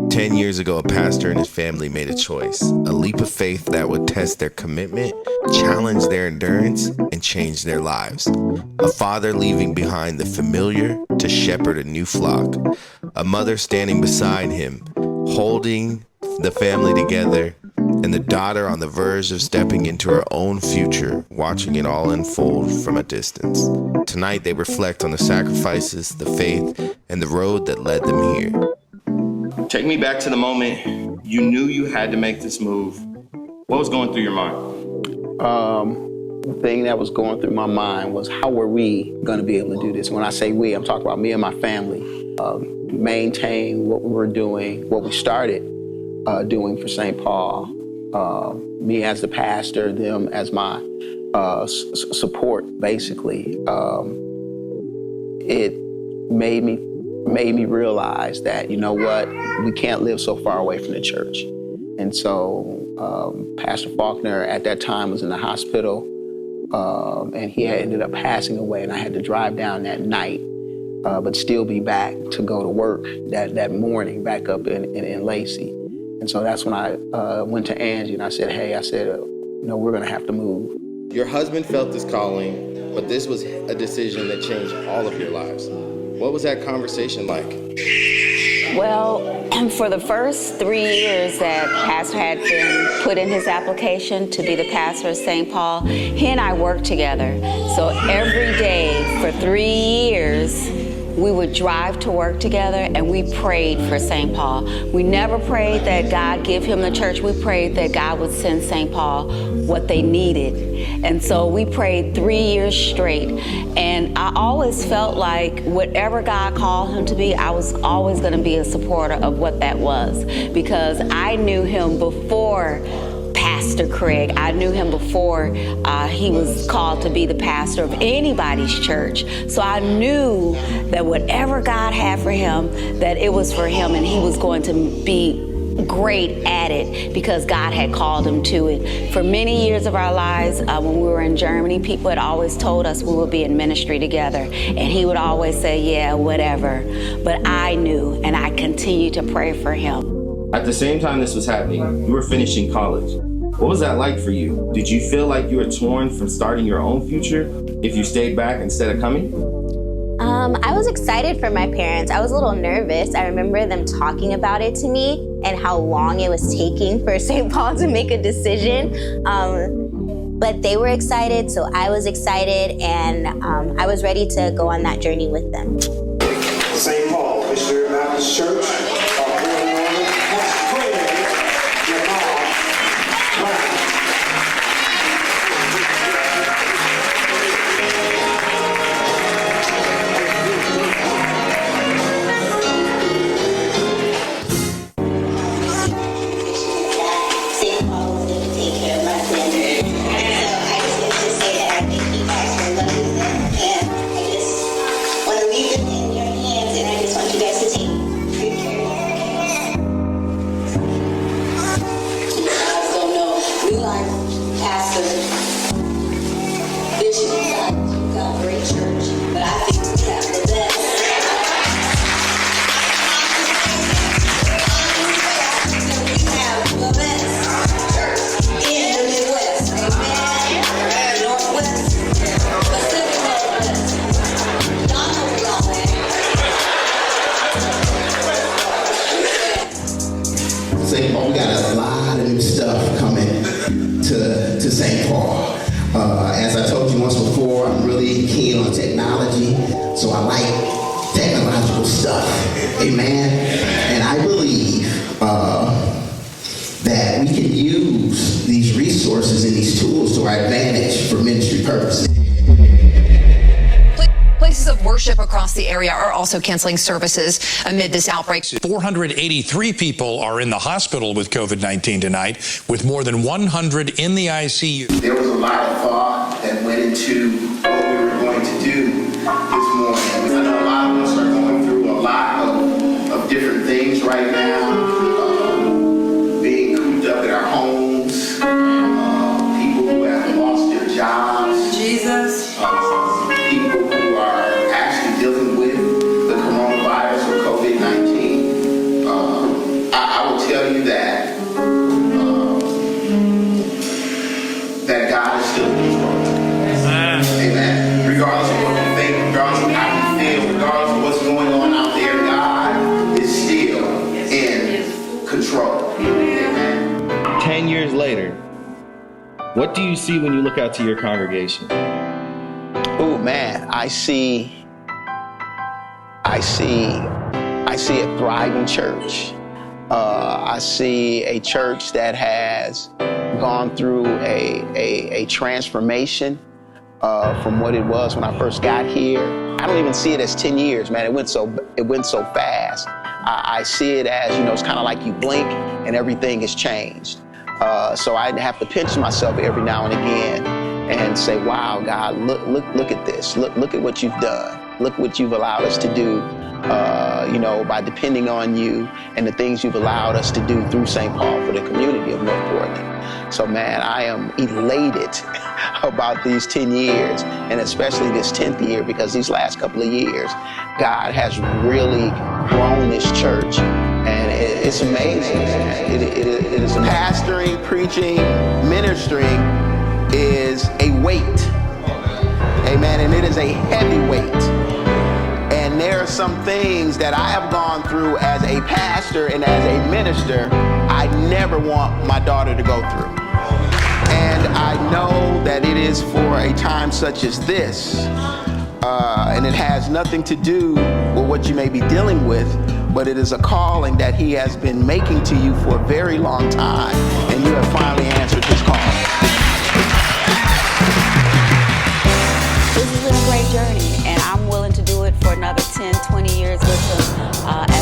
10 years ago, a pastor and his family made a choice, a leap of faith that would test their commitment, challenge their endurance, and change their lives. A father leaving behind the familiar to shepherd a new flock. A mother standing beside him, holding the family together, and the daughter on the verge of stepping into her own future, watching it all unfold from a distance. Tonight, they reflect on the sacrifices, the faith, and the road that led them here. Take me back to the moment you knew you had to make this move. What was going through your mind? The thing that was going through my mind was, how were we going to be able to do this? When I say we, I'm talking about me and my family. Maintain what we were doing, what we started doing for St. Paul. Me as the pastor, them as my support, basically. It made me realize that, you know what, we can't live so far away from the church. And so Pastor Faulkner at that time was in the hospital, and he had ended up passing away, and I had to drive down that night, but still be back to go to work that morning back up in Lacey. And so that's when I went to Angie and I said, hey, we're gonna have to move. Your husband felt this calling, but this was a decision that changed all of your lives. What was that conversation like? Well, for the first 3 years that Pastor had been put in his application to be the pastor of St. Paul, he and I worked together. So every day for 3 years, we would drive to work together and we prayed for St. Paul. We never prayed that God give him the church. We prayed that God would send St. Paul what they needed. And so we prayed 3 years straight. And I always felt like whatever God called him to be, I was always going to be a supporter of what that was, because I knew him before Pastor Craig. I knew him before he was called to be the pastor of anybody's church. So I knew that whatever God had for him, that it was for him, and he was going to be great at it because God had called him to it. For many years of our lives, when we were in Germany, people had always told us we would be in ministry together, and he would always say, yeah, whatever. But I knew, and I continued to pray for him. At the same time this was happening, you were finishing college. What was that like for you? Did you feel like you were torn from starting your own future if you stayed back instead of coming? I was excited for my parents. I was a little nervous. I remember them talking about it to me and how long it was taking for St. Paul to make a decision. But they were excited, so I was excited, and I was ready to go on that journey with them. St. Paul, Missionary Baptist Church. St. Paul, we got a lot of new stuff coming to St. Paul. As I told you once before, I'm really keen on technology, so I like technological stuff. Amen. And I believe that we can use these resources and these tools to our advantage for ministry purposes. Places of worship across the area are also canceling services amid this outbreak. 483 people are in the hospital with COVID-19 tonight, with more than 100 in the ICU. There was a lot of thought that went into what we were going to do this morning. I know a lot of us are going through a lot of different things right now. Being cooped up in our homes, people who have lost their jobs. Jesus. People who are actually dealing with the coronavirus or COVID-19. tell you that that God is still in control. Amen. Regardless of what you think, regardless of how you feel, regardless of what's going on out there, God is still in control. Amen. 10 years later, what do you see when you look out to your congregation? Oh man, I see a thriving church. I see a church that has gone through a transformation from what it was when I first got here. I don't even see it as 10 years, man. It went so fast. I see it as, it's kind of like you blink and everything has changed. So I have to pinch myself every now and again and say, wow, God, look at this. Look at what you've done. Look what you've allowed us to do, by depending on you and the things you've allowed us to do through St. Paul for the community of North Portland. So, man, I am elated about these 10 years, and especially this 10th year, because these last couple of years, God has really grown this church, and it's amazing. It is amazing. Pastoring, preaching, ministering is a weight. Amen. And it is a heavy weight. And there are some things that I have gone through as a pastor and as a minister I never want my daughter to go through. And I know that it is for a time such as this. And it has nothing to do with what you may be dealing with, but it is a calling that He has been making to you for a very long time, and you have finally answered His call. This has been a great journey, and I'm willing to do it for another 10, 20 years with Him.